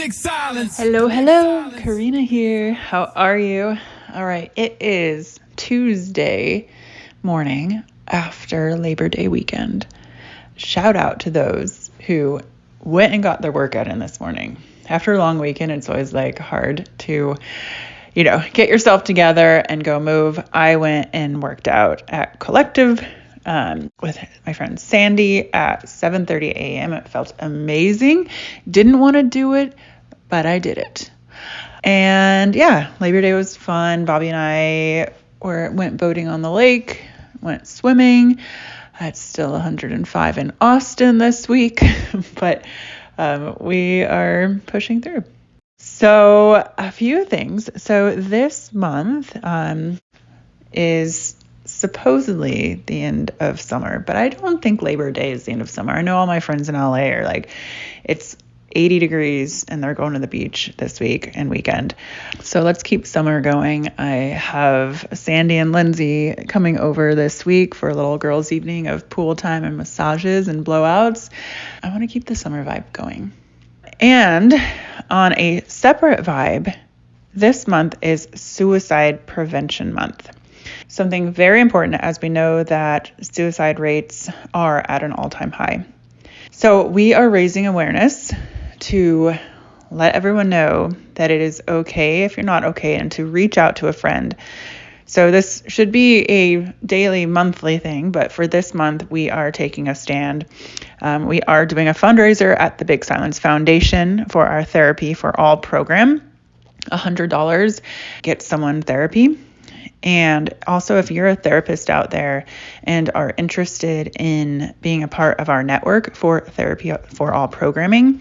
big silence. Hello, Karena here. How are you? All right, it is Tuesday morning after Labor Day weekend. Shout out to those who went and got their workout in this morning. After a long weekend, it's always like hard to, get yourself together and go move. I went and worked out at Collective with my friend Sandy at 7:30 a.m. It felt amazing. Didn't want to do it, but I did it. And yeah, Labor Day was fun. Bobby and I went boating on the lake, went swimming. It's still 105 in Austin this week, but we are pushing through. So a few things. So this month is supposedly the end of summer, but I don't think Labor Day is the end of summer. I know all my friends in LA are like, it's 80 degrees and they're going to the beach this week and weekend. So let's keep summer going. I have Sandy and Lindsay coming over this week for a little girls' evening of pool time and massages and blowouts. I want to keep the summer vibe going. And on a separate vibe, this month is Suicide Prevention Month. Something very important, as we know that suicide rates are at an all-time high. So we are raising awareness to let everyone know that it is okay if you're not okay, and to reach out to a friend. So this should be a daily, monthly thing, but for this month, we are taking a stand. We are doing a fundraiser at the Big Silence Foundation for our Therapy for All program. $100 gets someone therapy. And also, if you're a therapist out there and are interested in being a part of our network for Therapy for All programming,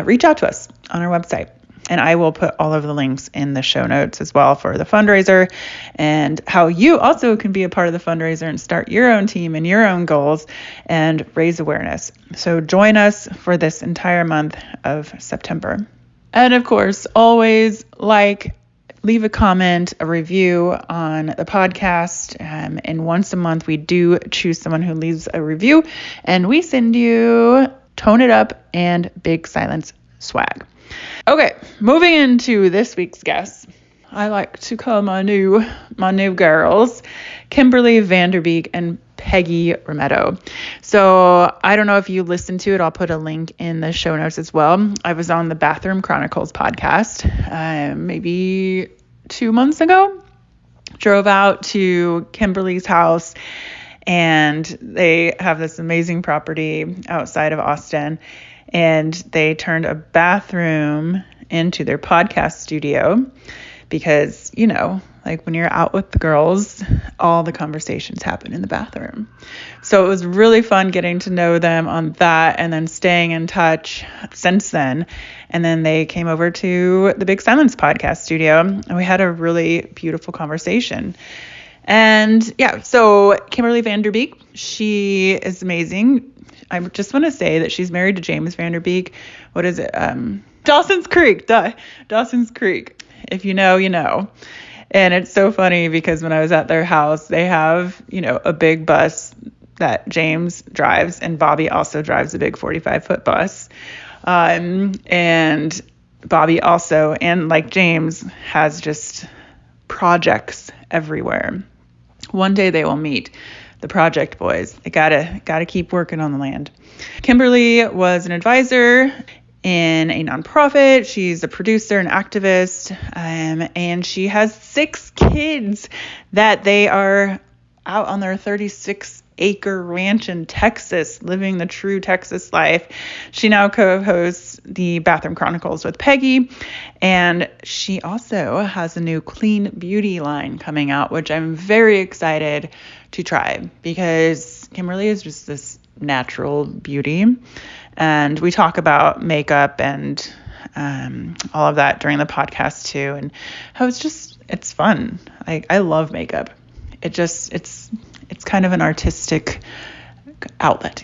reach out to us on our website. And I will put all of the links in the show notes as well for the fundraiser, and how you also can be a part of the fundraiser and start your own team and your own goals and raise awareness. So join us for this entire month of September. And of course, always leave a comment, a review on the podcast. And once a month, we do choose someone who leaves a review, and we send you Tone It Up and Big Silence swag. Okay, moving into this week's guests. I like to call my new girls, Kimberly Van Der Beek and Peggy Rometo. So I don't know if you listened to it. I'll put a link in the show notes as well. I was on the Bathroom Chronicles podcast maybe 2 months ago. Drove out to Kimberly's house, and they have this amazing property outside of Austin, and they turned a bathroom into their podcast studio because, when you're out with the girls, all the conversations happen in the bathroom. So it was really fun getting to know them on that, and then staying in touch since then. And then they came over to the Big Silence podcast studio, and we had a really beautiful conversation. And yeah, so Kimberly Van Der Beek, she is amazing. I just want to say that she's married to James Van Der Beek. What is it? Dawson's Creek. Dawson's Creek. If you know, you know. And it's so funny because when I was at their house, they have, a big bus that James drives, and Bobby also drives a big 45-foot bus. And Bobby also, and like James, has just projects everywhere. One day they will meet the project boys. They gotta keep working on the land. Kimberly was an advisor in a nonprofit. She's a producer and activist, and she has 6 kids that they are out on their 36-acre ranch in Texas, living the true Texas life. She now co-hosts the Bathroom Chronicles with Peggy, and she also has a new clean beauty line coming out, which I'm very excited to try, because Kimberly is just this natural beauty. And we talk about makeup and all of that during the podcast too, and how it's fun. I love makeup. It's kind of an artistic outlet,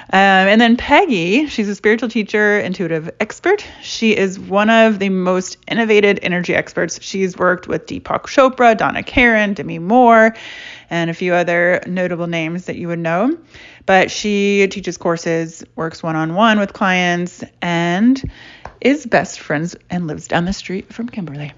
And then Peggy, she's a spiritual teacher, intuitive expert. She is one of the most innovative energy experts. She's worked with Deepak Chopra, Donna Karan, Demi Moore, and a few other notable names that you would know. But she teaches courses, works one-on-one with clients, and is best friends and lives down the street from Kimberly.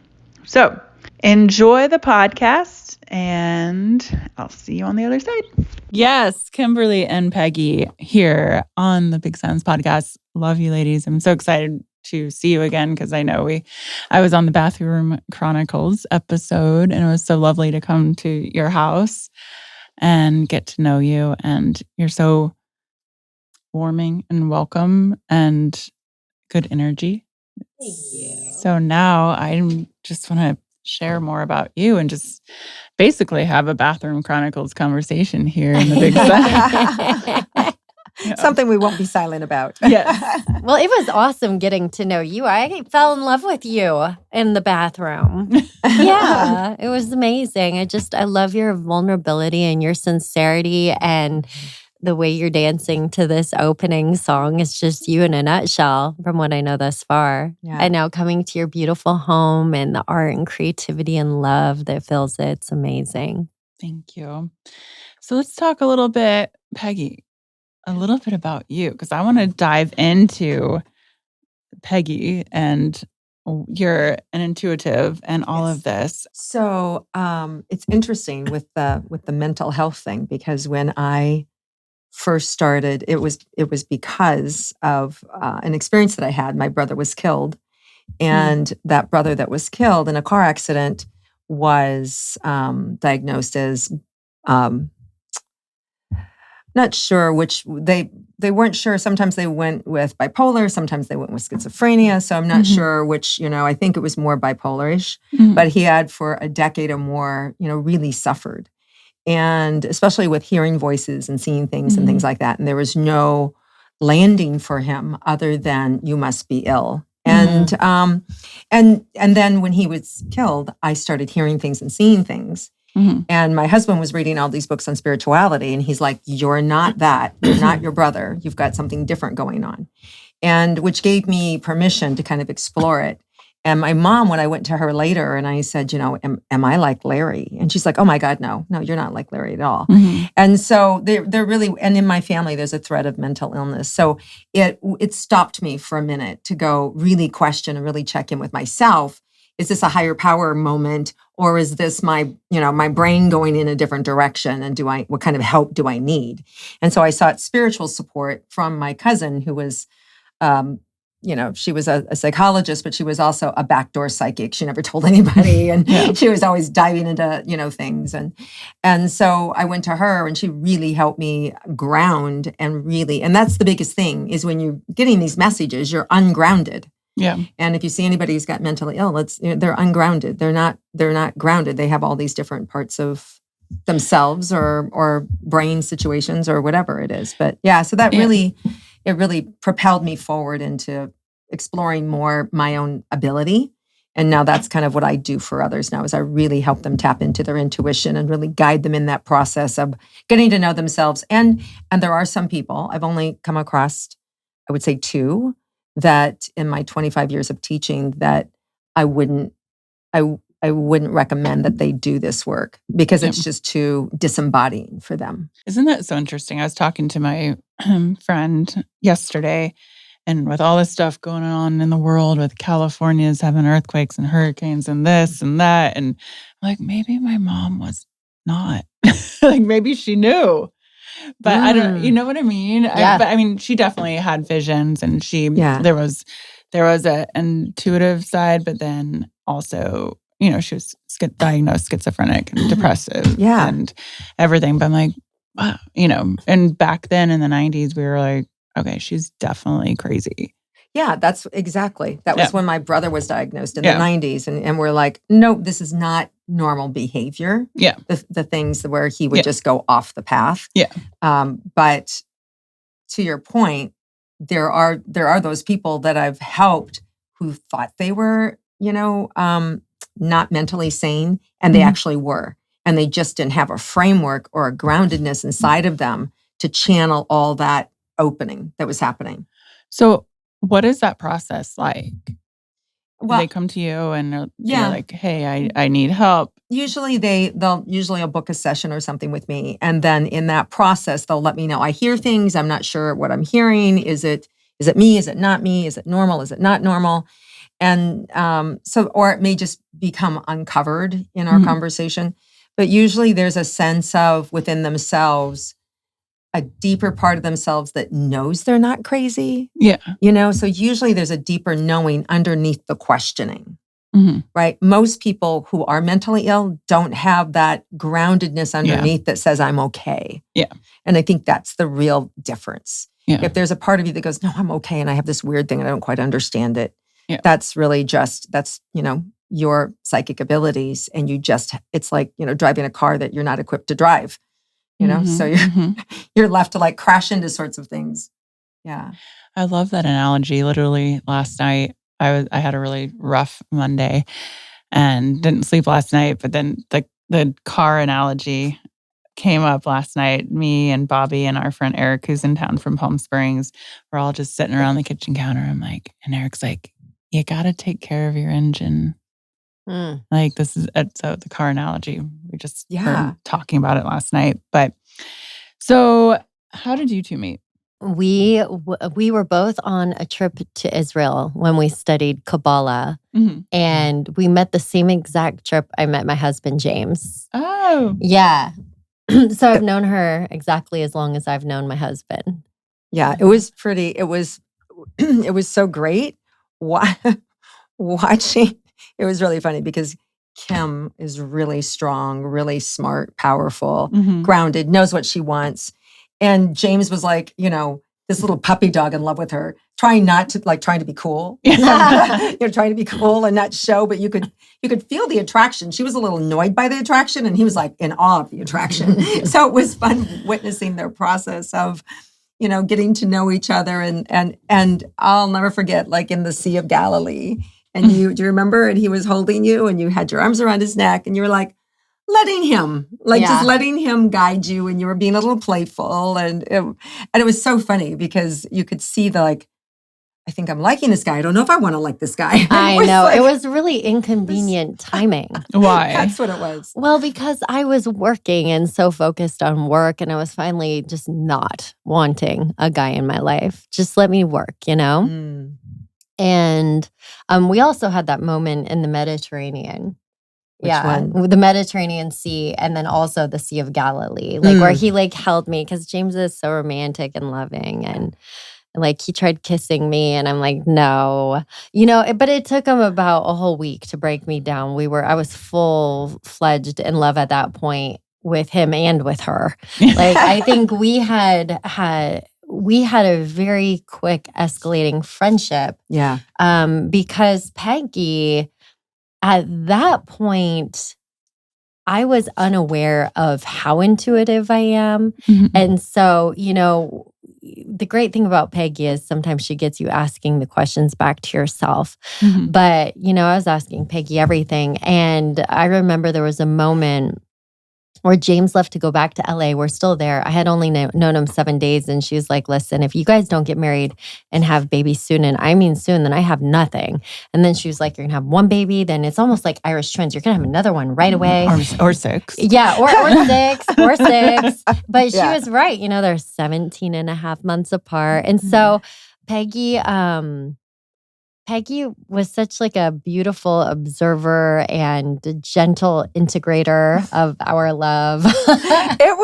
So enjoy the podcast, and I'll see you on the other side. Yes, Kimberly and Peggy here on the Big Sounds podcast. Love you, ladies. I'm so excited to see you again because I know I was on the Bathroom Chronicles episode, and it was so lovely to come to your house and get to know you. And you're so warming and welcome and good energy. Thank you. So now I just want to share more about you and just basically have a Bathroom Chronicles conversation here in the Big Sun. Yeah. Something we won't be silent about. Yes. Well, it was awesome getting to know you. I fell in love with you in the bathroom. Yeah, it was amazing. I love your vulnerability and your sincerity, and the way you're dancing to this opening song is just you in a nutshell from what I know thus far. Yeah. And now coming to your beautiful home and the art and creativity and love that fills it, it's amazing. Thank you. So let's talk a little bit, Peggy, a little bit about you, because I want to dive into Peggy, and you're an intuitive and all of this. So it's interesting with the mental health thing, because when I first started, it was because of an experience that I had. My brother was killed, and that brother that was killed in a car accident was diagnosed as not sure which they weren't sure. Sometimes they went with bipolar, sometimes they went with schizophrenia. So I'm not sure which, I think it was more bipolar-ish, but he had for a decade or more, really suffered. And especially with hearing voices and seeing things and things like that. And there was no landing for him other than you must be ill. And then when he was killed, I started hearing things and seeing things. And my husband was reading all these books on spirituality, and he's like, "You're not that. You're not your brother. You've got something different going on," and which gave me permission to kind of explore it. And my mom, when I went to her later and I said, am I like Larry? And she's like, "Oh my God, no, you're not like Larry at all." And so they're really, and in my family, there's a thread of mental illness. So it stopped me for a minute to go really question and really check in with myself. Is this a higher power moment, or is this my brain going in a different direction? And what kind of help do I need? And so I sought spiritual support from my cousin, who was, she was a psychologist, but she was also a backdoor psychic. She never told anybody, and she was always diving into, things. And so I went to her, and she really helped me ground and that's the biggest thing, is when you're getting these messages, you're ungrounded. Yeah. And if you see anybody who's got mentally ill, they're ungrounded. They're not grounded. They have all these different parts of themselves or brain situations or whatever it is. But yeah, so that really propelled me forward into exploring more my own ability. And now that's kind of what I do for others now, is I really help them tap into their intuition and really guide them in that process of getting to know themselves. And there are some people, I've only come across, I would say 2, that in my 25 years of teaching, that I wouldn't recommend that they do this work, because it's just too disembodying for them. Isn't that so interesting? I was talking to my friend yesterday, and with all this stuff going on in the world, with California's having earthquakes and hurricanes and this and that, and I'm like, maybe my mom was not. Like, maybe she knew. But I don't, you know what I mean? Yeah. But I mean, she definitely had visions, and there was an intuitive side, but then also, she was diagnosed schizophrenic and depressive and everything. But I'm like, wow, and back then in the 90s, we were like, okay, she's definitely crazy. Yeah, that's exactly. That was when my brother was diagnosed in the 90s. And we're like, no, this is not normal behavior. Yeah. The things where he would just go off the path. Yeah. But to your point, there are those people that I've helped who thought they were, not mentally sane, and they actually were. And they just didn't have a framework or a groundedness inside of them to channel all that opening that was happening. So what is that process like? Well, they come to you and you're like, hey, I need help. Usually they'll book a session or something with me. And then in that process, they'll let me know. I hear things. I'm not sure what I'm hearing. Is it Is it me? Is it not me? Is it normal? Is it not normal? And or it may just become uncovered in our conversation. But usually there's a sense of within themselves, a deeper part of themselves that knows they're not crazy. Yeah. So usually there's a deeper knowing underneath the questioning, Mm-hmm. right? Most people who are mentally ill don't have that groundedness underneath that says, I'm okay. Yeah. And I think that's the real difference. Yeah. If there's a part of you that goes, no, I'm okay, and I have this weird thing and I don't quite understand it, that's really that's your psychic abilities. And it's like, driving a car that you're not equipped to drive, so you're left to like crash into sorts of things. Yeah. I love that analogy. Literally last night, I had a really rough Monday and didn't sleep last night, but then the car analogy came up last night. Me and Bobby and our friend Eric, who's in town from Palm Springs, we're all just sitting around the kitchen counter. I'm like, and Eric's like, you got to take care of your engine. Like this is so the car analogy. We just were talking about it last night. But so how did you two meet? We were both on a trip to Israel when we studied Kabbalah, and we met the same exact trip I met my husband, James. Oh. Yeah. So I've known her exactly as long as I've known my husband. Yeah, it was it was so great watching. It was really funny because Kim is really strong, really smart, powerful, grounded, knows what she wants. And James was like, this little puppy dog in love with her, trying to be cool, trying to be cool and not show, but you could feel the attraction. She was a little annoyed by the attraction and he was like in awe of the attraction. So it was fun witnessing their process of, getting to know each other. And I'll never forget, like in the Sea of Galilee, and do you remember? And he was holding you and you had your arms around his neck and you were like, just letting him guide you, and you were being a little playful, and it was so funny because you could see I think I'm liking this guy. I don't know if I want to like this guy. I know. It was really inconvenient timing. Why? That's what it was. Well, because I was working and so focused on work, and I was finally just not wanting a guy in my life. Just let me work, And we also had that moment in the Mediterranean. Which one? The Mediterranean Sea, and then also the Sea of Galilee, where he held me, because James is so romantic and loving, and he tried kissing me, and I'm like, no, but it took him about a whole week to break me down. I was full-fledged in love at that point with him and with her. I think we had a very quick escalating friendship. Yeah. Because Peggy, at that point, I was unaware of how intuitive I am. And so, the great thing about Peggy is sometimes she gets you asking the questions back to yourself. But, I was asking Peggy everything. And I remember there was a moment where James left to go back to LA. We're still there. I had only known him 7 days. And she was like, listen, if you guys don't get married and have babies soon, and I mean soon, then I have nothing. And then she was like, you're going to have one baby. Then it's almost like Irish twins. You're going to have another one right away. Or six. Yeah, or six. But she was right. They're 17 and a half months apart. And so Peggy was such a beautiful observer and gentle integrator of our love. It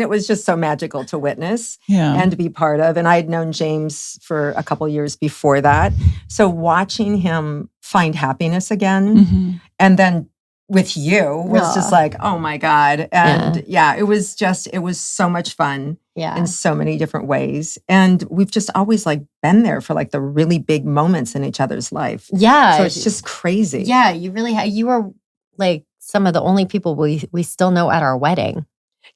was just so magical to witness and to be part of. And I had known James for a couple years before that. So watching him find happiness again, and then with you was just like, oh my God. And it was so much fun in so many different ways. And we've just always been there for the really big moments in each other's life. Yeah. So it's just crazy. Yeah, you really you were some of the only people we still know at our wedding.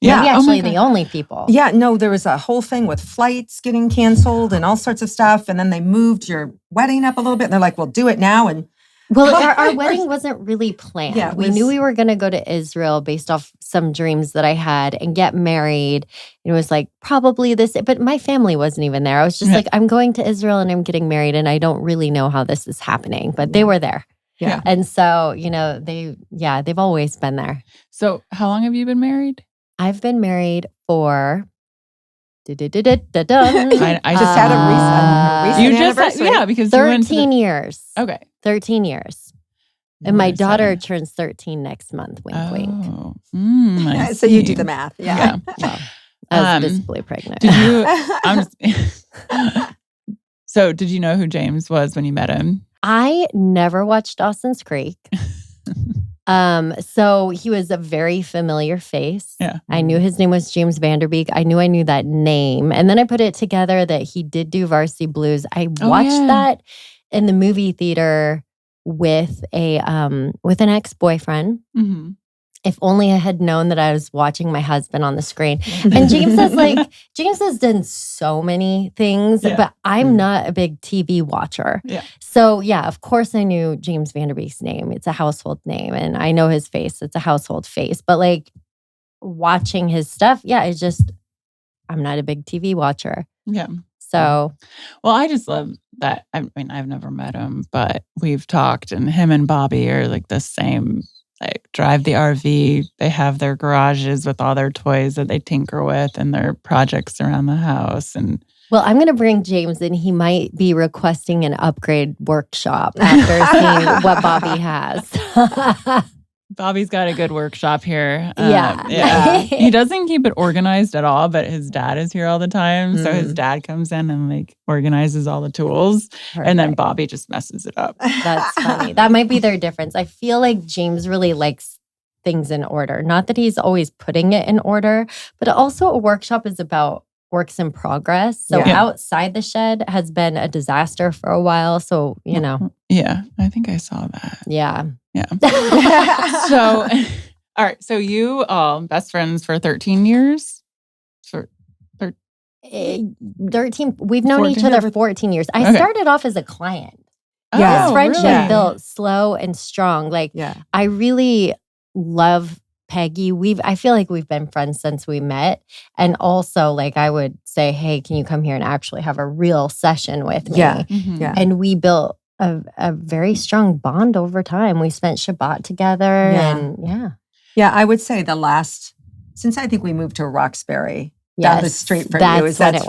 Yeah. Maybe actually the only people. Yeah, no, there was a whole thing with flights getting canceled and all sorts of stuff. And then they moved your wedding up a little bit. And they're like, well, do it now. And well, our wedding wasn't really planned. Yeah, we knew we were going to go to Israel based off some dreams that I had and get married. It was probably this, but my family wasn't even there. I was just I'm going to Israel and I'm getting married, and I don't really know how this is happening, but they were there. Yeah. And so, they've always been there. So how long have you been married? I've been married for... I just had a recent anniversary. Because you went to 13 years. Okay. 13 years. And my daughter turns 13 next month. Wink, wink. So you do the math. Yeah. Well, I was visibly pregnant. Did you? So, did you know who James was when you met him? I never watched Dawson's Creek. So he was a very familiar face. Yeah. I knew his name was James Van Der Beek. I knew that name. And then I put it together that he did do Varsity Blues. I watched that in the movie theater with an ex-boyfriend. Mm-hmm. If only I had known that I was watching my husband on the screen. And James has done so many things, but I'm not a big TV watcher. Yeah. So of course I knew James Van Der Beek's name. It's a household name, and I know his face. It's a household face. But like watching his stuff, I'm not a big TV watcher. Yeah. So, well, I just love that. I mean, I've never met him, but we've talked, and him and Bobby are like the same. Like drive the RV. They have their garages with all their toys that they tinker with and their projects around the house. And well, I'm going to bring James in. He might be requesting an upgrade workshop after seeing what Bobby has. Bobby's got a good workshop here. Yeah. He doesn't keep it organized at all, but his dad is here all the time. So his dad comes in and like organizes all the tools. Perfect. And then Bobby just messes it up. That's funny. That might be their difference. I feel like James really likes things in order. Not that he's always putting it in order, but also a workshop is about works in progress. So outside the shed has been a disaster for a while. So, you know. Yeah, I think I saw that. Yeah. Yeah. So, all right. So you all best friends for 13 years? For 13. We've known each other 14 years. I started off as a client. Yeah. This friendship built slow and strong. Like, I really love Peggy. I feel like we've been friends since we met. And also, like, I would say, hey, can you come here and actually have a real session with me? Yeah. Mm-hmm. Yeah. And we built a very strong bond over time. We spent Shabbat together. And I would say since I think we moved to Roxbury down the street from you, that's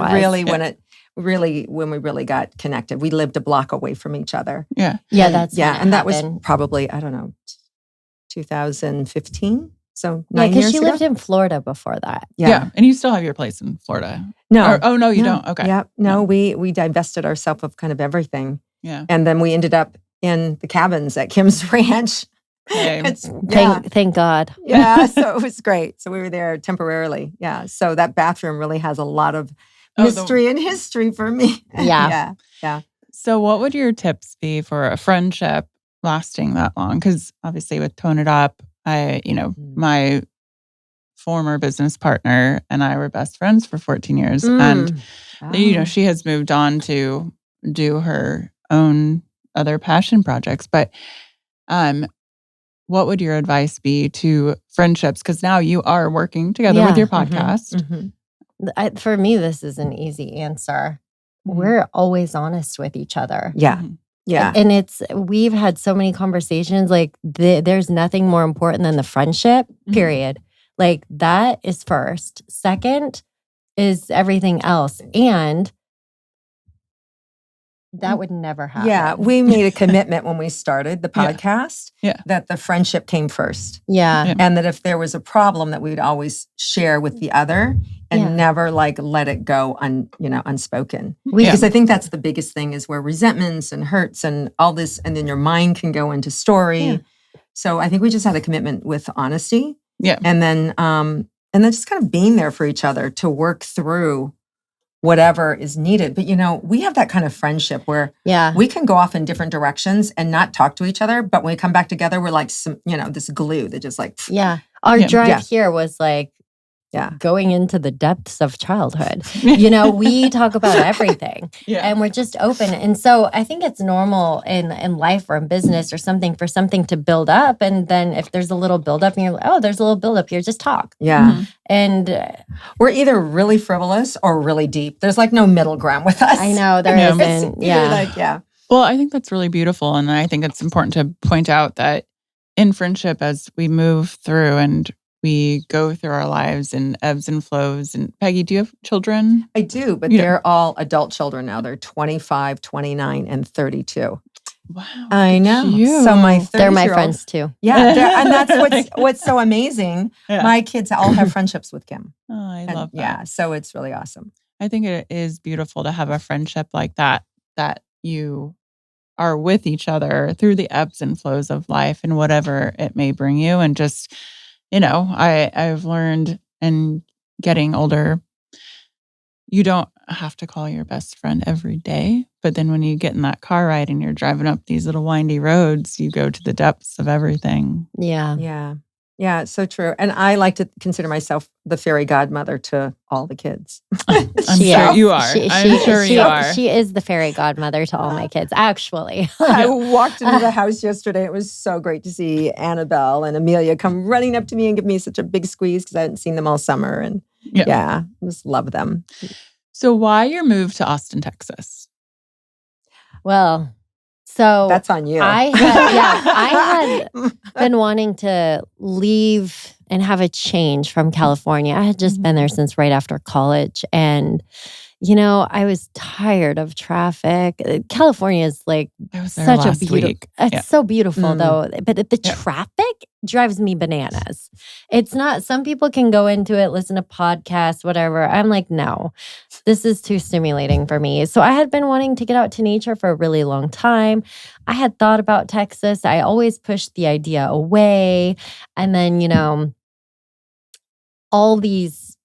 really when we really got connected. We lived a block away from each other. Yeah. And that was probably, I don't know, 2015. So 9 years ago. because she lived in Florida before that. Yeah. And you still have your place in Florida. No. No, you don't. Okay. Yeah. No, we divested ourselves of kind of everything. Yeah. And then we ended up in the cabins at Kim's Ranch. Thank God. Yeah. So it was great. So we were there temporarily. Yeah. So that bathroom really has a lot of mystery and history for me. Yeah. Yeah. So what would your tips be for a friendship lasting that long? Because obviously with Tone It Up, my former business partner and I were best friends for 14 years. And, she has moved on to do her own other passion projects. But what would your advice be to friendships? Because now you are working together with your podcast. Mm-hmm. For me, this is an easy answer. Mm-hmm. We're always honest with each other. Yeah. Mm-hmm. Yeah. And we've had so many conversations, like there's nothing more important than the friendship, period. Like that is first. Second is everything else. And that would never happen. Yeah. We made a commitment when we started the podcast that the friendship came first. Yeah. And that if there was a problem that we would always share with the other and never like let it go unspoken. Because I think that's the biggest thing is where resentments and hurts and all this, and then your mind can go into story. Yeah. So I think we just had a commitment with honesty. Yeah. And then just kind of being there for each other to work through whatever is needed. But, we have that kind of friendship where we can go off in different directions and not talk to each other. But when we come back together, we're like, this glue that just like. Yeah. Our drive here was like going into the depths of childhood. We talk about everything and we're just open. And so I think it's normal in life or in business or something for something to build up. And then if there's a little buildup and you're like, oh, there's a little buildup here, just talk. Yeah. Mm-hmm. And we're either really frivolous or really deep. There's like no middle ground with us. I know there isn't. Yeah. Well, I think that's really beautiful. And I think it's important to point out that in friendship, as we move through and we go through our lives in ebbs and flows. And Peggy, do you have children? I do, but Yeah. they're all adult children now. They're 25, 29, and 32. Wow. I good know. for you. So my They're my 30-year-old friends too. Yeah, and that's what's so amazing. Yeah. My kids all have friendships with Kim. Oh, I And love that. yeah, so it's really awesome. I think it is beautiful to have a friendship like that you are with each other through the ebbs and flows of life and whatever it may bring you. And just, I've learned and getting older, you don't have to call your best friend every day. But then when you get in that car ride and you're driving up these little windy roads, you go to the depths of everything. Yeah. Yeah. Yeah, it's so true. And I like to consider myself the fairy godmother to all the kids. I'm She sure is. you are. I'm sure you are. She is the fairy godmother to all my kids, actually. I walked into the house yesterday. It was so great to see Annabelle and Amelia come running up to me and give me such a big squeeze because I hadn't seen them all summer. And yeah, just love them. So why your move to Austin, Texas? Well, so that's on you. I had been wanting to leave and have a change from California. I had just been there since right after college. And, I was tired of traffic. California is like such a beautiful, it's so beautiful though. But the traffic drives me bananas. It's not, some people can go into it, listen to podcasts, whatever. I'm like, no, this is too stimulating for me. So I had been wanting to get out to nature for a really long time. I had thought about Texas. I always pushed the idea away. And then, all these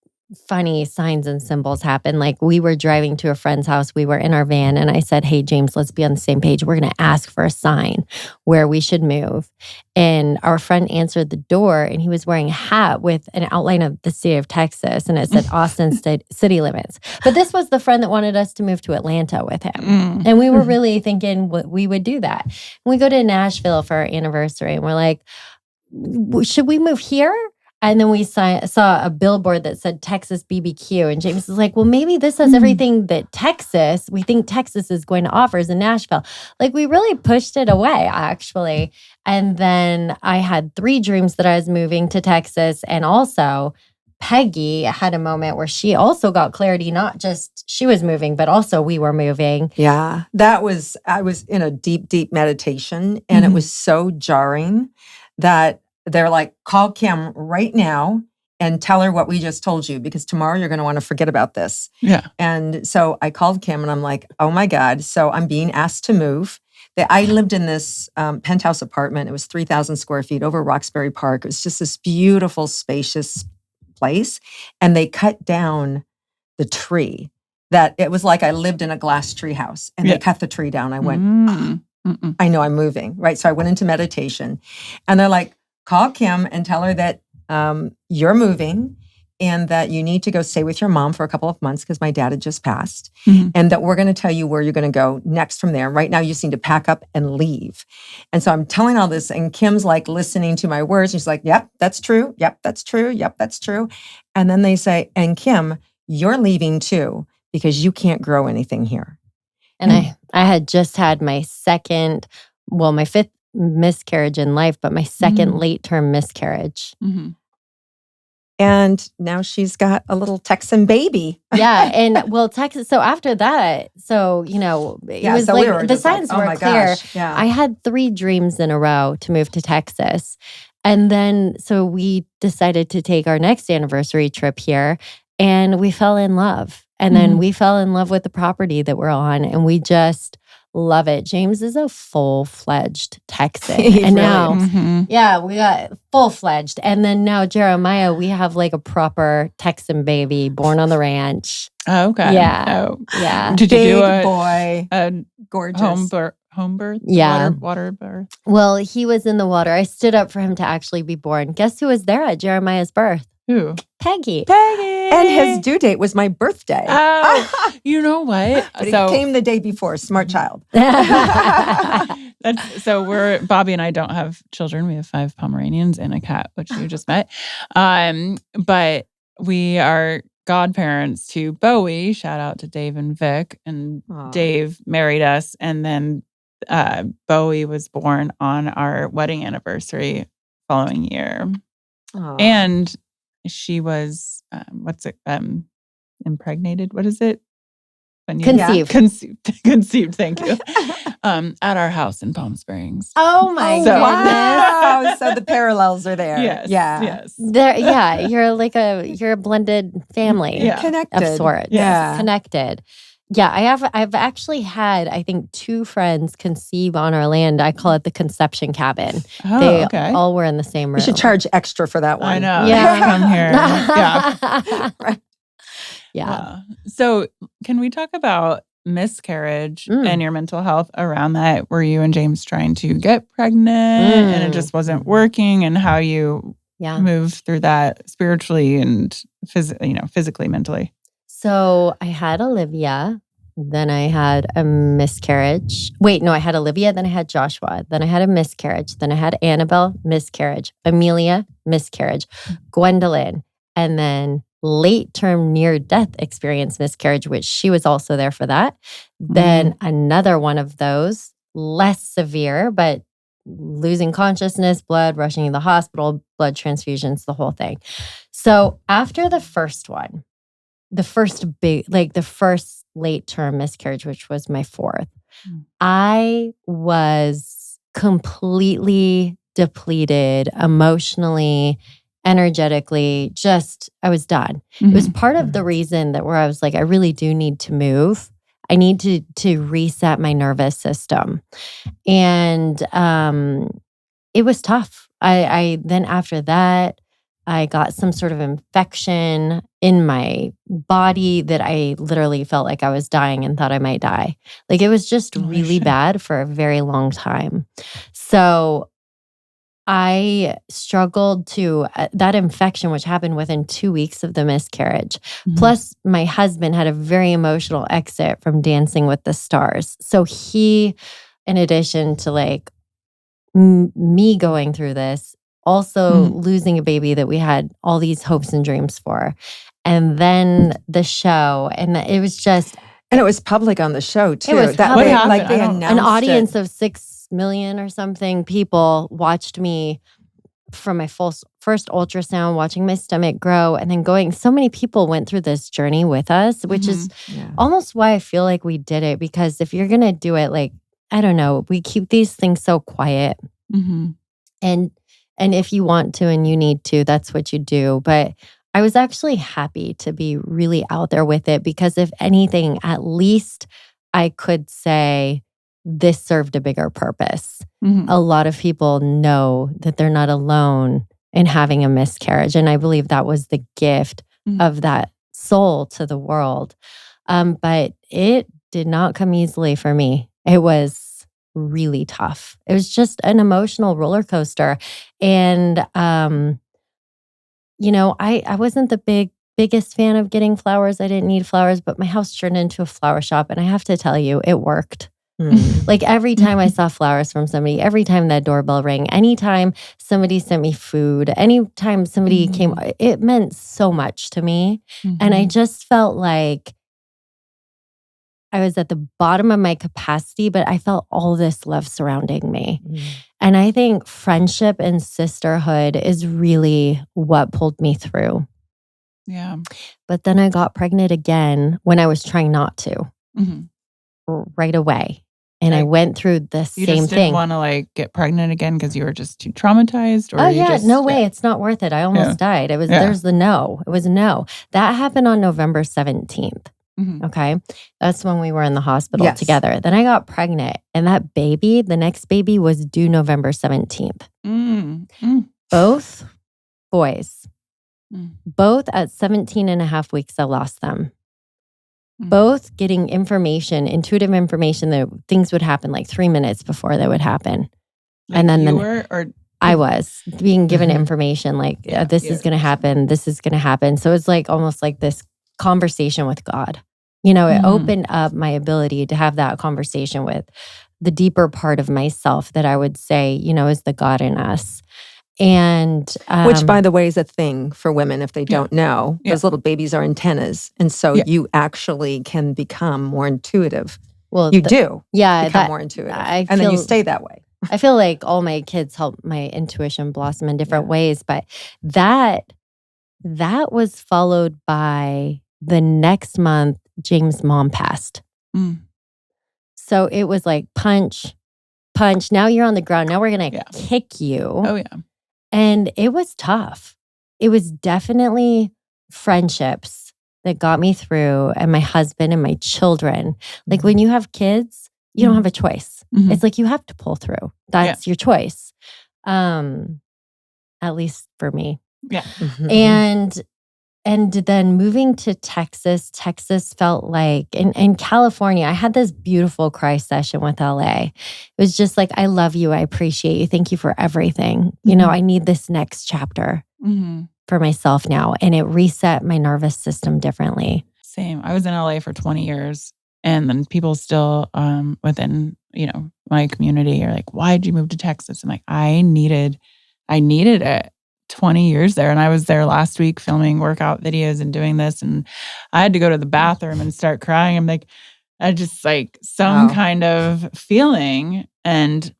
funny signs and symbols happen. Like we were driving to a friend's house. We were in our van and I said, hey, James, let's be on the same page. We're going to ask for a sign where we should move. And our friend answered the door and he was wearing a hat with an outline of the state of Texas. And it said Austin city limits. But this was the friend that wanted us to move to Atlanta with him. And we were really thinking we would do that. And we go to Nashville for our anniversary and we're like, should we move here? And then we saw a billboard that said Texas BBQ. And James was like, well, maybe this has everything that we think Texas is going to offer is in Nashville. Like we really pushed it away, actually. And then I had 3 dreams that I was moving to Texas. And also Peggy had a moment where she also got clarity, not just she was moving, but also we were moving. Yeah, I was in a deep, deep meditation. And it was so jarring that they're like, call Kim right now and tell her what we just told you, because tomorrow you're going to want to forget about this. Yeah. And so I called Kim and I'm like, oh my God. So I'm being asked to move. I lived in this penthouse apartment. It was 3,000 square feet over Roxbury Park. It was just this beautiful, spacious place. And they cut down the tree that it was like I lived in a glass tree house and they cut the tree down. I went, I know I'm moving. Right. So I went into meditation and they're like, call Kim and tell her that you're moving and that you need to go stay with your mom for a couple of months because my dad had just passed, and that we're going to tell you where you're going to go next from there. Right now, you just need to pack up and leave. And so I'm telling all this, and Kim's like listening to my words. She's like, yep, that's true. Yep, that's true. Yep, that's true. And then they say, and Kim, you're leaving too because you can't grow anything here. And I had just had my my 5th miscarriage in life, but my 2nd late-term miscarriage. And now she's got a little Texan baby. Yeah. And Texas. So after that, it was so like the signs were clear. Yeah. I had 3 dreams in a row to move to Texas. And then, so we decided to take our next anniversary trip here and we fell in love. And then we fell in love with the property that we're on and we just love it. James is a full-fledged Texan. And now, we got full-fledged. And then now Jeremiah, we have like a proper Texan baby born on the ranch. Oh, okay. Yeah. Oh. Yeah. Did you do a gorgeous home birth? Yeah. Water birth? Well, he was in the water. I stood up for him to actually be born. Guess who was there at Jeremiah's birth? Who? Peggy. And his due date was my birthday. Oh, you know what? But he came the day before. Smart child. So Bobby and I don't have children. We have 5 Pomeranians and a cat, which you just met. But we are godparents to Bowie. Shout out to Dave and Vic. And Dave married us. And then Bowie was born on our wedding anniversary following year. Aw. And she was, impregnated. What is it? When you- Conceived. Conceived, thank you. At our house in Palm Springs. Oh my Oh, goodness. wow. So the parallels are there. Yes. You're a blended family Yeah. Connected. of sorts. Yeah. Connected. Yeah, I've actually had, I think, 2 friends conceive on our land. I call it the conception cabin. Oh, They okay. all were in the same room. We should charge extra for that one. I know. Yeah. Come here. Yeah. Right. Yeah. Wow. So can we talk about miscarriage and your mental health around that? Were you and James trying to get pregnant and it just wasn't working, and how you moved through that spiritually and physically, mentally? So I had Olivia, then I had a miscarriage. Wait, no, I had Olivia, then I had Joshua, then I had a miscarriage, then I had Annabelle, miscarriage, Amelia, miscarriage, Gwendolyn, and then late term near death experience miscarriage, which she was also there for that. Then another one of those, less severe, but losing consciousness, blood, rushing to the hospital, blood transfusions, the whole thing. So after the first one, the first late term miscarriage, which was my 4th, I was completely depleted emotionally, energetically, I was done. It was part of the reason that where I was like, I really do need to move. I need to reset my nervous system. And it was tough. I then after that, I got some sort of infection in my body that I literally felt like I was dying and thought I might die. Like, it was just really bad for a very long time. So I struggled to that infection, which happened within 2 weeks of the miscarriage. Plus, my husband had a very emotional exit from Dancing with the Stars. So he, in addition to like me going through this, also losing a baby that we had all these hopes and dreams for. And then the show, and it was just... And it was public on the show, too. It was that public. way, What like they happened? announced an audience it. of 6 million or something people watched me from my first ultrasound, watching my stomach grow, and then going... So many people went through this journey with us, which is almost why I feel like we did it. Because if you're going to do it, like, I don't know, we keep these things so quiet. And if you want to and you need to, that's what you do. But I was actually happy to be really out there with it, because if anything, at least I could say this served a bigger purpose. A lot of people know that they're not alone in having a miscarriage. And I believe that was the gift of that soul to the world. But it did not come easily for me. It was really tough. It was just an emotional roller coaster. And, I wasn't the biggest fan of getting flowers. I didn't need flowers, but my house turned into a flower shop. And I have to tell you, it worked. Like, every time I saw flowers from somebody, every time that doorbell rang, anytime somebody sent me food, anytime somebody came, it meant so much to me. And I just felt like I was at the bottom of my capacity, but I felt all this love surrounding me. And I think friendship and sisterhood is really what pulled me through. Yeah. But then I got pregnant again when I was trying not to, right away. And I went through the same thing. You just didn't want to like get pregnant again because you were just too traumatized? Or no way. It's not worth it. I almost died. There's the no. It was a no. That happened on November 17th. Okay. That's when we were in the hospital together. Then I got pregnant, and that baby, the next baby, was due November 17th. Both boys, both at 17 and a half weeks, I lost them. Both getting information, intuitive information that things would happen like 3 minutes before they would happen. Like, and then I was being given information like, this is going to happen. This is going to happen. So it's like almost like this conversation with God. It opened up my ability to have that conversation with the deeper part of myself that I would say, is the God in us. And which, by the way, is a thing for women if they don't know. Those little babies are antennas. And so you actually can become more intuitive. Well, you do become more intuitive. And then you stay that way. I feel like all my kids help my intuition blossom in different ways, but that was followed by the next month, James' mom passed. So it was like punch. Now you're on the ground. Now we're going to kick you. Oh, yeah. And it was tough. It was definitely friendships that got me through, and my husband and my children. Like when you have kids, you don't have a choice. It's like you have to pull through. That's your choice. At least for me. Yeah. And then moving to Texas felt like, in California, I had this beautiful cry session with LA. It was just like, I love you. I appreciate you. Thank you for everything. You know, I need this next chapter for myself now. And it reset my nervous system differently. Same. I was in LA for 20 years. And then people still within, my community are like, why'd you move to Texas? I'm like, I needed it. 20 years there. And I was there last week filming workout videos and doing this. And I had to go to the bathroom and start crying. I'm like, I just like some kind of feeling and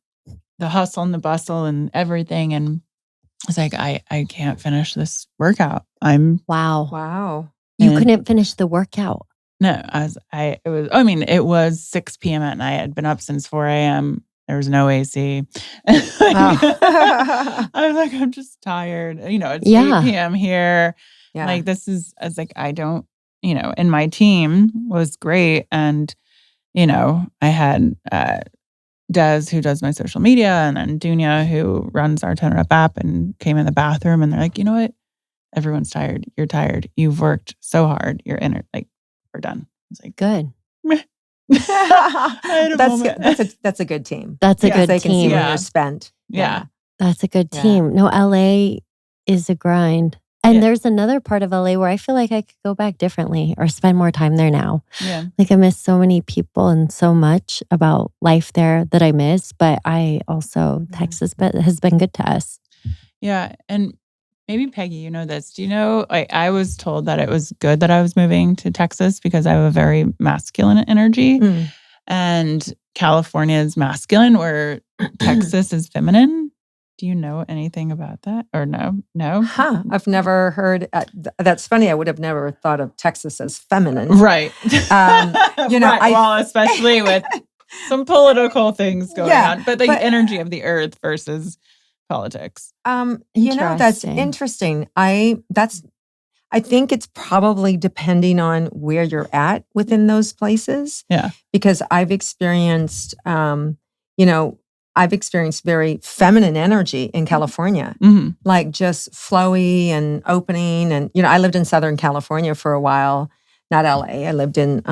the hustle and the bustle and everything. And it's like, I can't finish this workout. Wow. You couldn't finish the workout. No, it was 6 p.m. at night. I'd been up since 4 a.m. There was no AC. I was like, I'm just tired. It's 8 p.m. here. Yeah. Like I was like, I don't, and my team was great. And, I had Des, who does my social media, and then Dunya, who runs our Tone It Up app, and came in the bathroom and they're like, you know what? Everyone's tired. You're tired. You've worked so hard. You're in it. Like, we're done. I was like, good. That's a good team. That's a good they team. Can see when you're spent. Yeah. That's a good team. No, LA is a grind. And there's another part of LA where I feel like I could go back differently or spend more time there now. Yeah. Like I miss so many people and so much about life there that I miss. But I also, Texas has been good to us. Yeah. And maybe Peggy, you know this. Do you know, I was told that it was good that I was moving to Texas because I have a very masculine energy. And California is masculine where Texas is feminine. Do you know anything about that or no? No? I've never heard. That's funny. I would have never thought of Texas as feminine. Right. Especially with some political things going on. But the energy of the earth versus politics. That's interesting. I think it's probably depending on where you're at within those places. Yeah. Because I've experienced, very feminine energy in California, like just flowy and opening. And, I lived in Southern California for a while, not LA. I lived in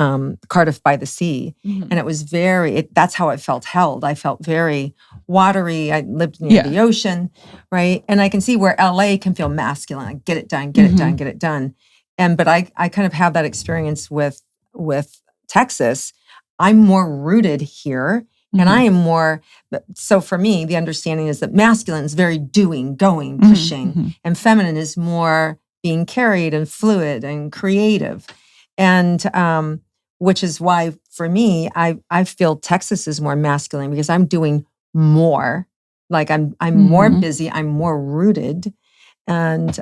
Cardiff by the Sea. And it was that's how I felt held. I felt very watery. I lived near the ocean, right? And I can see where LA can feel masculine. Get it done, get it done, get it done. But I kind of have that experience with Texas. I'm more rooted here. And I am more, so for me, the understanding is that masculine is very doing, going, pushing. And feminine is more being carried and fluid and creative. And which is why, for me, I feel Texas is more masculine because I'm doing more. Like I'm more busy, I'm more rooted and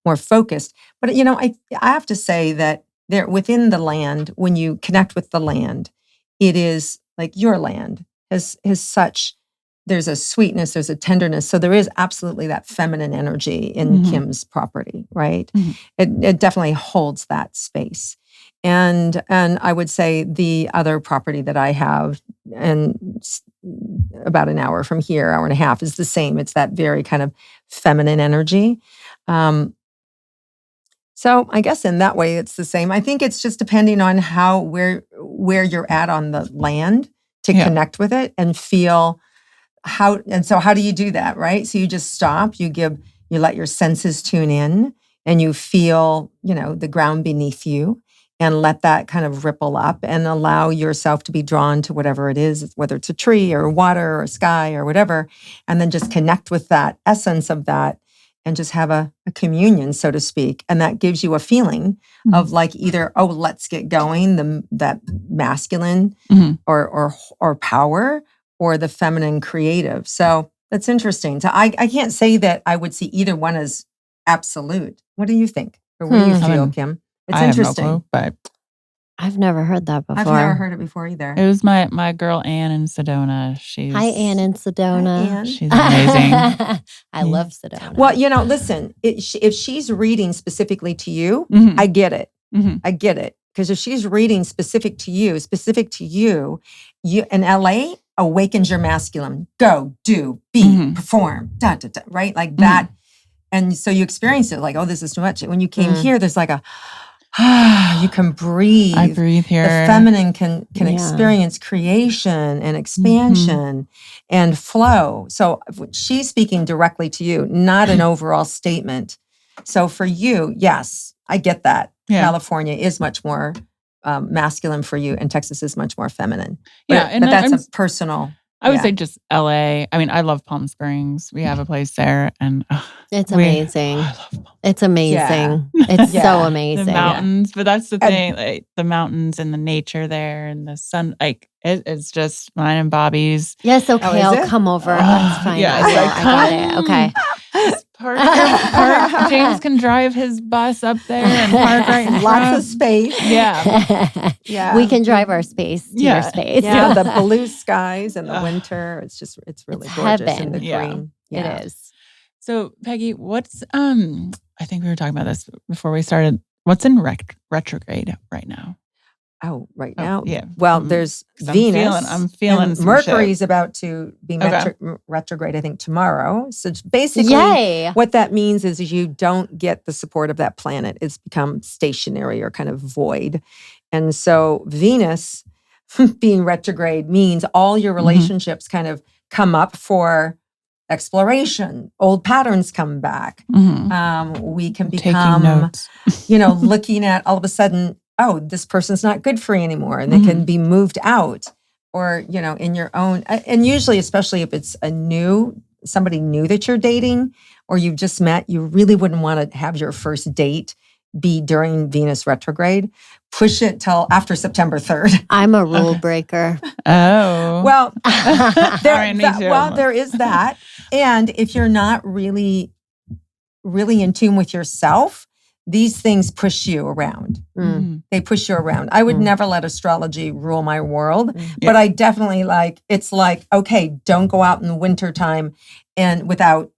more focused. But, I have to say that there within the land, when you connect with the land, it is like your land has such, there's a sweetness, there's a tenderness. So there is absolutely that feminine energy in Kim's property, right? It definitely holds that space. And I would say the other property that I have, and about an hour from here, hour and a half, is the same. It's that very kind of feminine energy. So I guess in that way, it's the same. I think it's just depending on where you're at on the land to connect with it and feel how. And so how do you do that, right? So you just stop. You let your senses tune in, and you feel, the ground beneath you, and let that kind of ripple up and allow yourself to be drawn to whatever it is, whether it's a tree or water or sky or whatever, and then just connect with that essence of that. And just have a communion, so to speak. And that gives you a feeling of like either, let's get going, that masculine or power, or the feminine creative. So that's interesting. So I can't say that I would see either one as absolute. What do you think? Or what do you feel, Kim? It's interesting. I have no clue, but I've never heard that before. I've never heard it before either. it was my girl Anne in Sedona. Hi, Anne in Sedona. Hi, Anne. She's amazing. I love Sedona. Well, listen, if she's reading specifically to you, Mhm. I get it. Mhm. I get it. Because if she's reading specific to you, you in LA awakens your masculine. Go, do, be, Mhm. perform, right? Like that. And so you experience it like, oh, this is too much. When you came here, there's like you can breathe. I breathe here. The feminine can experience creation and expansion and flow. So she's speaking directly to you, not an overall statement. So for you, yes, I get that. Yeah. California is much more masculine for you, and Texas is much more feminine. Yeah, and but that's a personal. I would say just LA. I mean, I love Palm Springs. We have a place there, and it's amazing. I love Palm Springs. It's amazing. It's so amazing. The mountains, but that's the thing. Like the mountains and the nature there, and the sun. Like it's just mine and Bobby's. Yes, okay, I'll come over. That's fine. Yeah, I got it. Okay. Park. James can drive his bus up there and park right in front. Lots of space. Yeah. Yeah. We can drive our space to your space. Yeah, the blue skies in the winter. It's really It's gorgeous heaven. in the green. It is. So Peggy, what's I think we were talking about this before we started. What's in retrograde right now? Oh, right now? Yeah. Well, there's Venus. I'm feeling and some Mercury's shit. about to be retrograde, I think, tomorrow. So it's Yay. what that means is you don't get the support of that planet. It's become stationary or kind of void. And so Venus being retrograde means all your relationships kind of come up for exploration. Old patterns come back. We can become, looking at all of a sudden, oh, this person's not good for you anymore. And they can be moved out or, in your own, and usually, especially if it's somebody new that you're dating or you've just met, you really wouldn't want to have your first date be during Venus retrograde. Push it till after September 3rd. I'm a rule breaker. Oh. Well, too. There is that. And if you're not really, really in tune with yourself, these things push you around. They push you around. I would never let astrology rule my world, but I definitely it's like, okay, don't go out in the wintertime and without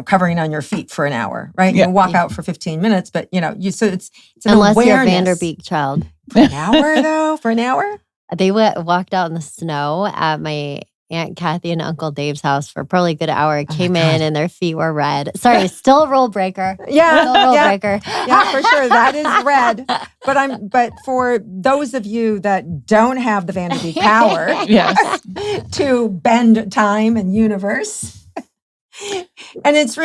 covering on your feet for an hour, right? You walk out for 15 minutes, but so it's an unless awareness. you're a Van Der Beek child. For an hour though, for an hour? They walked out in the snow at my Aunt Kathy and Uncle Dave's house for probably a good hour. Came in and their feet were red. Sorry, still a rule breaker. Breaker. Yeah, for sure. That is red. But for those of you that don't have the Van Der Beek power to bend time and universe. And it's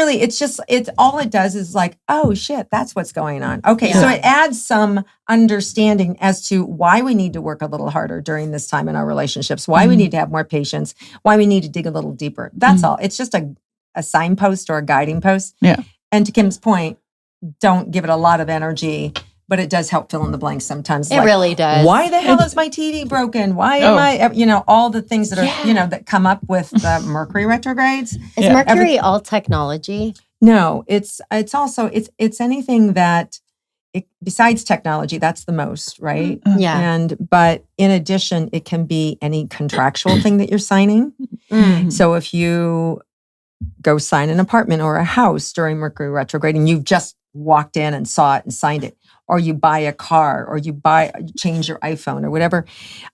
all it does is like, oh shit, that's what's going on. Okay, so it adds some understanding as to why we need to work a little harder during this time in our relationships, why we need to have more patience, why we need to dig a little deeper. That's all. It's just a signpost or a guiding post. Yeah. And to Kim's point, don't give it a lot of energy, but it does help fill in the blanks sometimes. It really does. Why the hell is my TV broken? Why am I, all the things that are, that come up with the Mercury retrogrades. Is Mercury all technology? No, it's also, it's anything that, besides technology, that's the most, right? Yeah. But in addition, it can be any contractual thing that you're signing. So if you go sign an apartment or a house during Mercury retrograde and you've just walked in and saw it and signed it, or you buy a car, or you change your iPhone or whatever.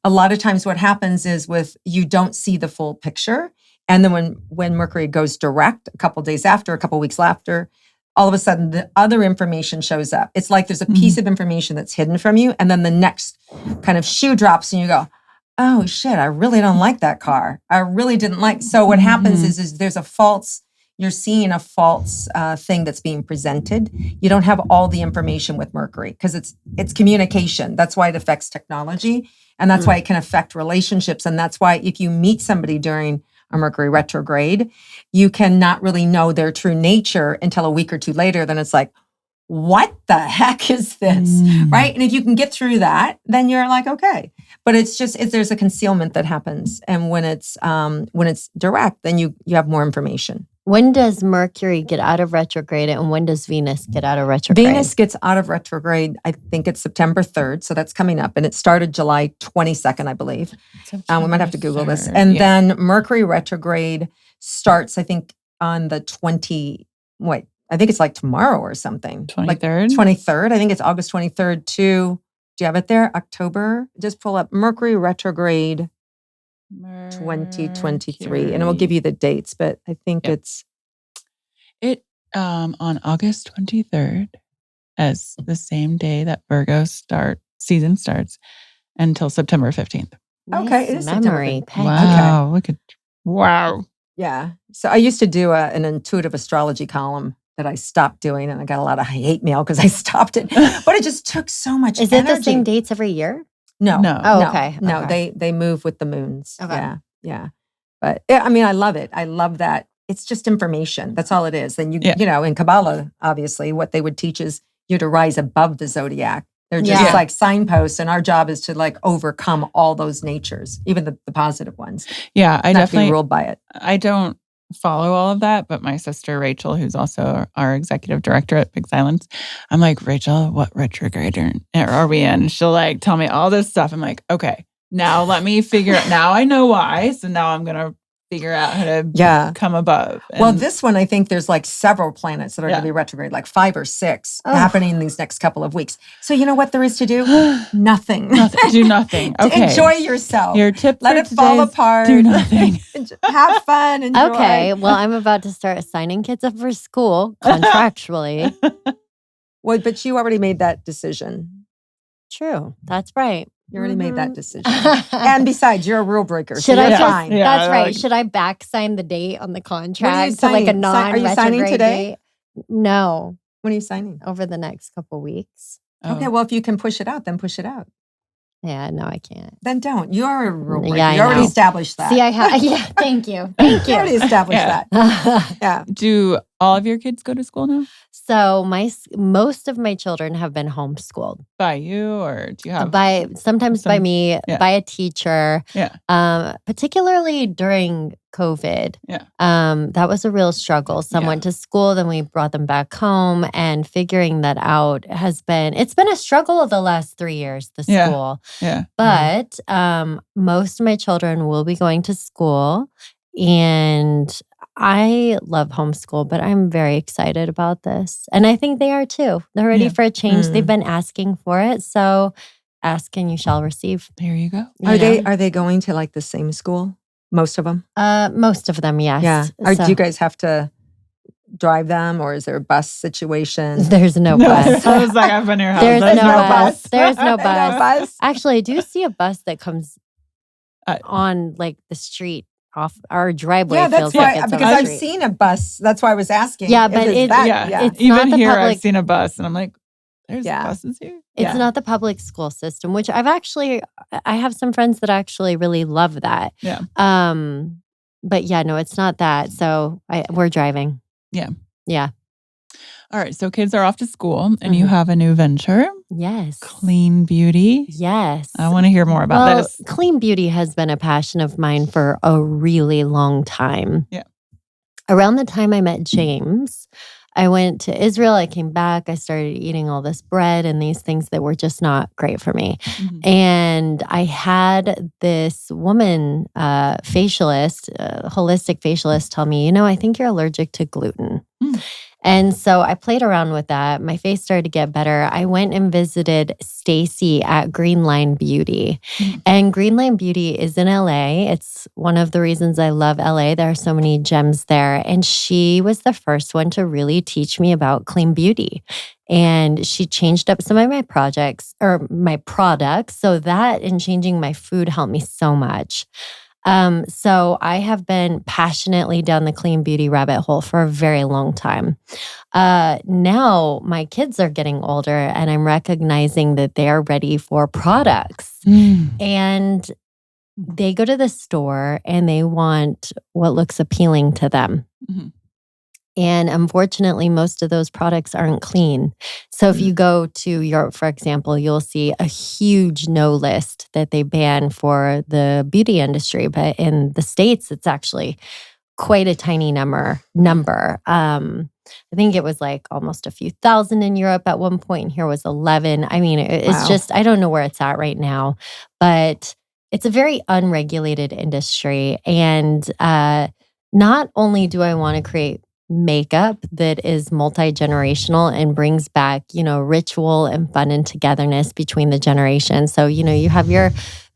A lot of times what happens is you don't see the full picture. And then when Mercury goes direct, a couple days after, a couple weeks after, all of a sudden the other information shows up. It's like there's a piece of information that's hidden from you. And then the next kind of shoe drops and you go, oh shit, I really don't like that car. I really didn't like. So what happens is there's you're seeing a false thing that's being presented. You don't have all the information with Mercury because it's communication. That's why it affects technology. And that's why it can affect relationships. And that's why if you meet somebody during a Mercury retrograde, you cannot really know their true nature until a week or two later. Then it's like, what the heck is this? Right? And if you can get through that, then you're like, okay. But it's just, there's a concealment that happens. And when it's direct, then you have more information. When does Mercury get out of retrograde and when does Venus get out of retrograde? Venus gets out of retrograde, I think it's September 3rd. So that's coming up. And it started July 22nd, I believe. We might have to Google this. And then Mercury retrograde starts, I think, on the I think it's like tomorrow or something. 23rd? Like 23rd. I think it's August 23rd to, do you have it there? October? Just pull up Mercury retrograde 2023. And it will give you the dates, but I think it's... on August 23rd as the same day that Virgo season starts until September 15th. Nice okay. It is memory, Peggy. Wow. Okay. Wow. Yeah. So I used to do an intuitive astrology column that I stopped doing, and I got a lot of hate mail because I stopped it. But it just took so much Is energy. it the same dates every year? No. Oh, okay. No, Okay. they move with the moons. Okay. Yeah. But I mean, I love it. I love that. It's just information. That's all it is. And you know, in Kabbalah, obviously, what they would teach is you to rise above the zodiac. They're just like signposts, and our job is to like overcome all those natures, even the positive ones. Yeah, I Not definitely to be ruled by it. I don't follow all of that, but my sister Rachel, who's also our executive director at Big Silence, I'm like, Rachel, what retrograde are we in? She'll like tell me all this stuff. I'm like, okay, now let me figure out. Now I know why. So now I'm gonna figure out how to come above. Well, this one, I think there's like several planets that are going to be retrograde, like 5 or 6 happening in these next couple of weeks. So you know what there is to do? Nothing. Do nothing. Okay. Enjoy yourself. Your tip Let for it fall today is apart. do nothing. Have fun. Enjoy. Okay. Well, I'm about to start signing kids up for school contractually. Well, but you already made that decision. True. That's right. You already made that decision. And besides, you're a rule breaker. Should so I you're just, fine. That's right. Like, Should I back sign the date on the contract When are you to like a signing? Are you signing non-retrograde today? date? No, When are you signing? over the next couple weeks. Okay, well, if you can push it out, then push it out. Yeah, no, I can't. Then don't. You're a rule breaker. Yeah, I you already know. established that. See, I have. Yeah, thank you. Thank You already you. established that. Yeah. Do all of your kids go to school now? So most of my children have been homeschooled By you, or do you have by sometimes by me, yeah. by a teacher. Yeah. Particularly during COVID. Yeah. That was a real struggle. Some went to school, then we brought them back home, and figuring that out it's been a struggle of the last 3 years, the school. Yeah. But most of my children will be going to school, and I love homeschool, but I'm very excited about this. And I think they are too. They're ready for a change. They've been asking for it. So ask and you shall receive. There you go. Are they going to like the same school? Most of them? Most of them, yes. Yeah. Do you guys have to drive them, or is there a bus situation? There's no bus. I was like, I've been in your house. There's There's no no bus. bus. There's no No bus. bus? Actually, I do see a bus that comes on like the street off our driveway. Yeah, that's feels why, like it's because on the I've street. seen a bus. That's why I was asking. Yeah, if but it's it- that. Yeah. It's Even not the here, I've public- seen a bus, and I'm like, there's Yeah. buses here. It's not the public school system, which I have some friends that actually really love that. Yeah. But yeah, no, it's not that. So we're driving. Yeah. Yeah. All right. So kids are off to school, and you have a new venture, Yes. Clean Beauty. Yes. I want to hear more about this. Clean beauty has been a passion of mine for a really long time. Yeah. Around the time I met James, I went to Israel. I came back. I started eating all this bread and these things that were just not great for me. Mhm. And I had this woman, facialist, holistic facialist, tell me, I think you're allergic to gluten. Mm. And so I played around with that. My face started to get better. I went and visited Stacy at Green Line Beauty. Mm. And Green Line Beauty is in LA. It's one of the reasons I love LA. There are so many gems there. And she was the first one to really teach me about clean beauty. And she changed up some of my my products. So that and changing my food helped me so much. So I have been passionately down the clean beauty rabbit hole for a very long time. Now my kids are getting older, and I'm recognizing that they are ready for products. And they go to the store and they want what looks appealing to them. Mhm. And unfortunately, most of those products aren't clean. So if you go to Europe, for example, you'll see a huge no list that they ban for the beauty industry. But in the States, it's actually quite a tiny number. I think it was like almost a few thousand in Europe at one point, and here was 11. I mean, it's Wow. just, I don't know where it's at right now, but it's a very unregulated industry. And not only do I want to create makeup that is multi-generational and brings back, ritual and fun and togetherness between the generations. So, you have your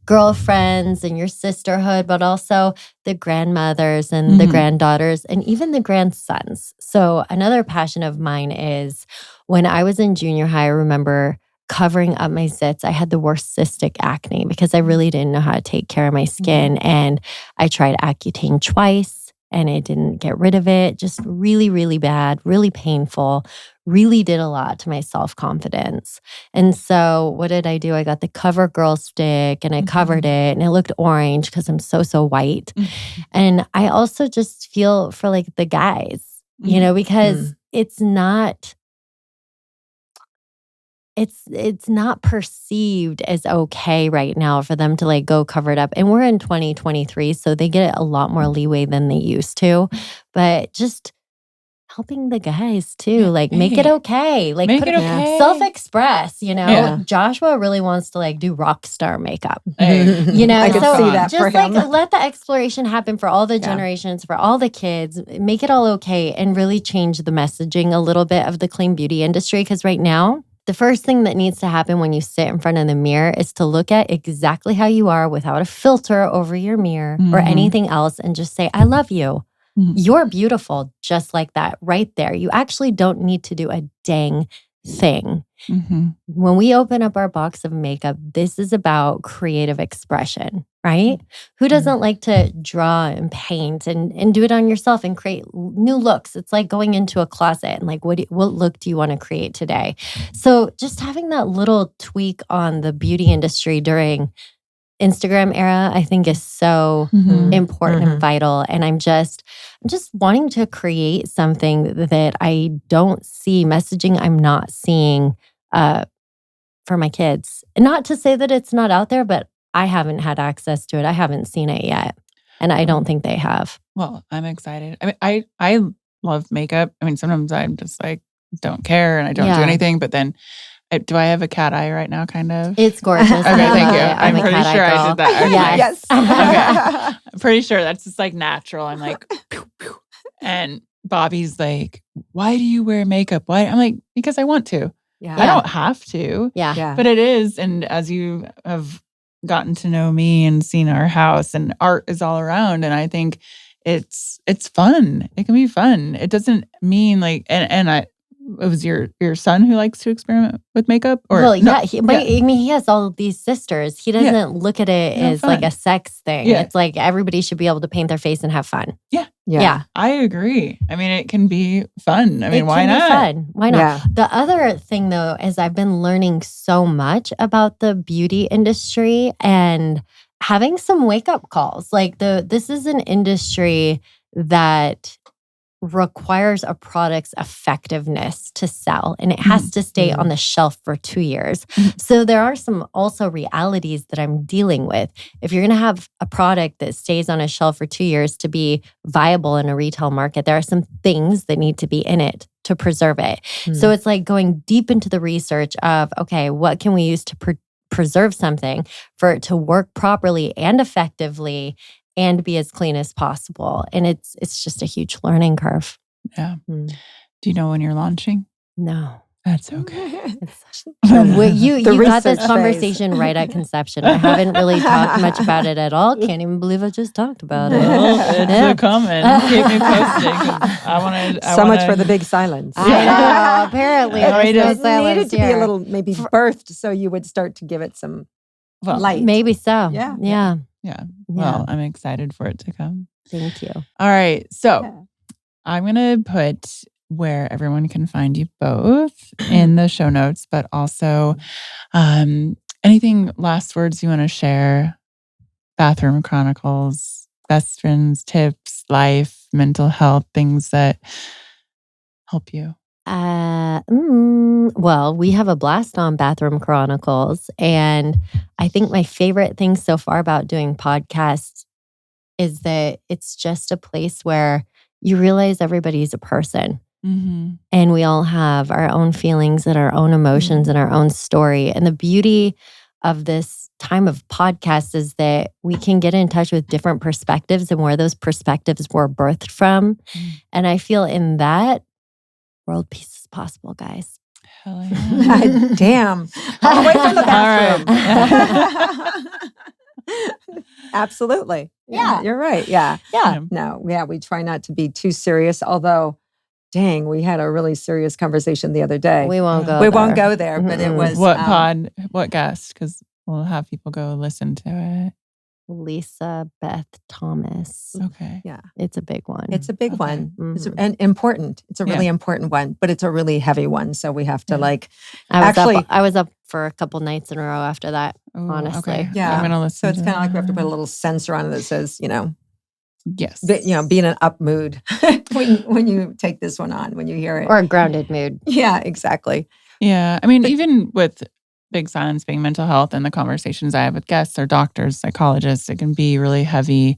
girlfriends and your sisterhood, but also the grandmothers and the granddaughters and even the grandsons. So another passion of mine is when I was in junior high, I remember covering up my zits. I had the worst cystic acne because I really didn't know how to take care of my skin. And I tried Accutane twice and it didn't get rid of it. Just really, really bad, really painful, really did a lot to my self-confidence. And so what did I do? I got the CoverGirl stick and I covered it and it looked orange because I'm so white. And I also just feel for like the guys, because it's not perceived as okay right now for them to like go cover it up. And we're in 2023, so they get a lot more leeway than they used to. But just helping the guys too, like make it okay. Like Make it okay. Self-express, Yeah. Joshua really wants to like do rock star makeup. Hey. I could so see that just for like him. let the exploration happen for all the generations, for all the kids, make it all okay and really change the messaging a little bit of the clean beauty industry. Because right now, the first thing that needs to happen when you sit in front of the mirror is to look at exactly how you are without a filter over your mirror or anything else and just say, I love you. You're beautiful just like that right there. You actually don't need to do a dang thing. When we open up our box of makeup, this is about creative expression, right? Who doesn't like to draw and paint and do it on yourself and create new looks? It's like going into a closet and like, what look do you want to create today? So just having that little tweak on the beauty industry during Instagram era, I think is so important and vital. And I'm just wanting to create something that I don't see messaging I'm not seeing for my kids. And not to say that it's not out there, but I haven't had access to it. I haven't seen it yet. And I don't think they have. Well, I'm excited. I mean, I love makeup. I mean, sometimes I'm just like, don't care and I don't do anything. But then do I have a cat eye right now, kind of? It's gorgeous. Okay, thank you. I'm I'm pretty sure I did that. Okay. Yes. Okay. I'm pretty sure that's just like natural. I'm like, pew, pew. And Bobby's like, why do you wear makeup? Why? I'm like, because I want to. I don't have to. Yeah. But it is. And as you have gotten to know me and seen our house, and art is all around. And I think it's fun. It can be fun. It doesn't mean like, and it was your son who likes to experiment with makeup? Or well, no? I mean, he has all of these sisters. He doesn't look at it as like a sex thing. Yeah. It's like everybody should be able to paint their face and have fun. Yeah. I agree. I mean, it can be fun. I mean, why It not? can be fun. Why not? Yeah. The other thing, though, is I've been learning so much about the beauty industry and having some wake-up calls. Like this is an industry that requires a product's effectiveness to sell, and it has to stay on the shelf for 2 years. So there are some also realities that I'm dealing with. If you're going to have a product that stays on a shelf for 2 years to be viable in a retail market, there are some things that need to be in it to preserve it. So it's like going deep into the research of, okay, what can we use to preserve something for it to work properly and effectively and be as clean as possible. And it's just a huge learning curve. Yeah. Do you know when you're launching? No. That's okay. You got this research conversation right at conception. I haven't really talked much about it at all. Can't even believe I just talked about it. Well, it's a comment. Keep me posted. I want to. So much for the big silence. I know. Apparently, It there's It no silence needed to be here. a little maybe birthed so you would start to give it some light. Maybe so. Yeah. Yeah. Well, I'm excited for it to come. Thank you. All right. So I'm going to put where everyone can find you both in the show notes, but also anything, last words you want to share? Bathroom Chronicles, best friends, tips, life, mental health, things that help you? Well, we have a blast on Bathroom Chronicles. And I think my favorite thing so far about doing podcasts is that it's just a place where you realize everybody's a person. Mm-hmm. And we all have our own feelings and our own emotions and our own story. And the beauty of this time of podcast is that we can get in touch with different perspectives and where those perspectives were birthed from. And I feel in that, world peace is possible, guys. Hell yeah. Damn. All the way from the bathroom. Absolutely. Yeah. You're right. Yeah. Yeah. No, yeah, we try not to be too serious, although, dang, we had a really serious conversation the other day. We won't go We there. won't go there, but it was... What guest? Because we'll have people go listen to it. Lisa Beth Thomas. Okay. Yeah. It's a big one. It's a big Okay. one. It's Mhm. and important. It's a really important one, but it's a really heavy one. So we have to I was up for a couple nights in a row after that. Ooh, Honestly. okay. Yeah. I'm gonna listen. So it's to kind of like we have to put a that. little sensor on it that says, Yes. be in an up mood when you take this one on, when you hear it. Or a grounded mood. Yeah, exactly. Yeah. I mean, even with Big Silence being mental health and the conversations I have with guests or doctors, psychologists, it can be really heavy.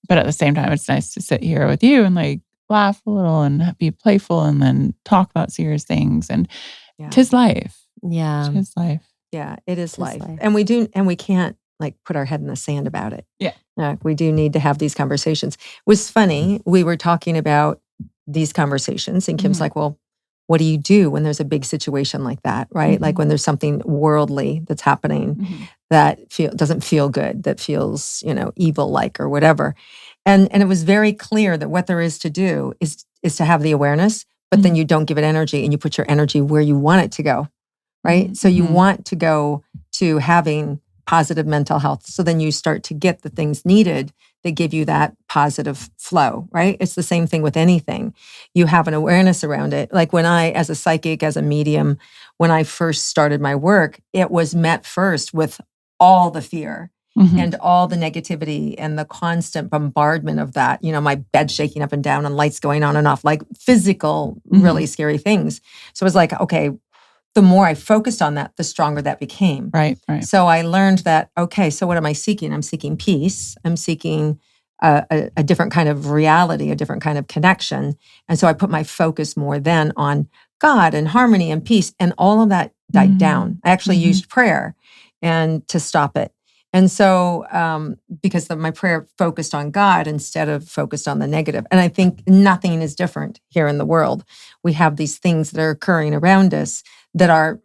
But at the same time, it's nice to sit here with you and like laugh a little and be playful and then talk about serious things. And Yeah. 'tis life. Yeah. 'Tis life. Yeah, it is Just life. life. And we can't like put our head in the sand about it. Yeah. We do need to have these conversations. It was funny. We were talking about these conversations and Kim's Mhm. like, well, what do you do when there's a big situation like that, right? Mhm. Like when there's something worldly that's happening Mhm. that doesn't feel good, that feels, evil-like or whatever. And it was very clear that what there is to do is to have the awareness, but then you don't give it energy and you put your energy where you want it to go, right? So you Mhm. want to go to having positive mental health. So then you start to get the things needed that give you that positive flow, right? It's the same thing with anything. You have an awareness around it. Like when I, as a psychic, as a medium, when I first started my work, it was met first with all the fear Mhm. and all the negativity and the constant bombardment of that, my bed shaking up and down and lights going on and off, like physical, really scary things. So it was like, okay, the more I focused on that, the stronger that became. Right. So I learned that, okay, so what am I seeking? I'm seeking peace. I'm seeking a different kind of reality, a different kind of connection. And so I put my focus more then on God and harmony and peace, and all of that died down. I actually used prayer and to stop it. And so because my prayer focused on God instead of focused on the negative. And I think nothing is different here in the world. We have these things that are occurring around us that are,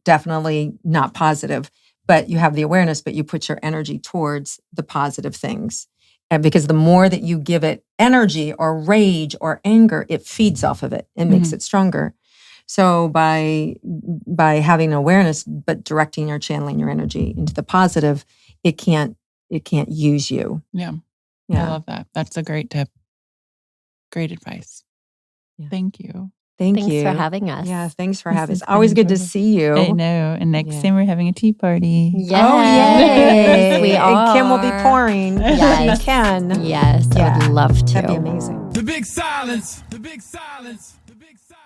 definitely not positive, but you have the awareness, but you put your energy towards the positive things. And because the more that you give it energy or rage or anger, it feeds off of it and makes it stronger. So by having awareness, but directing or channeling your energy into the positive, it can't use you. Yeah. I Yeah. love that. That's a great tip. Great advice. Yeah. Thank you. Thanks Thanks for having us. Yeah, thanks for This having us. has been Always good to enjoyable. see you. I know. And next Yeah. time we're having a tea party. Yes, Oh, yay. we And Kim will be are. pouring. Yes. She can. Yes, I Yeah. would love to. That'd be amazing. The big silence. The big silence. The big silence.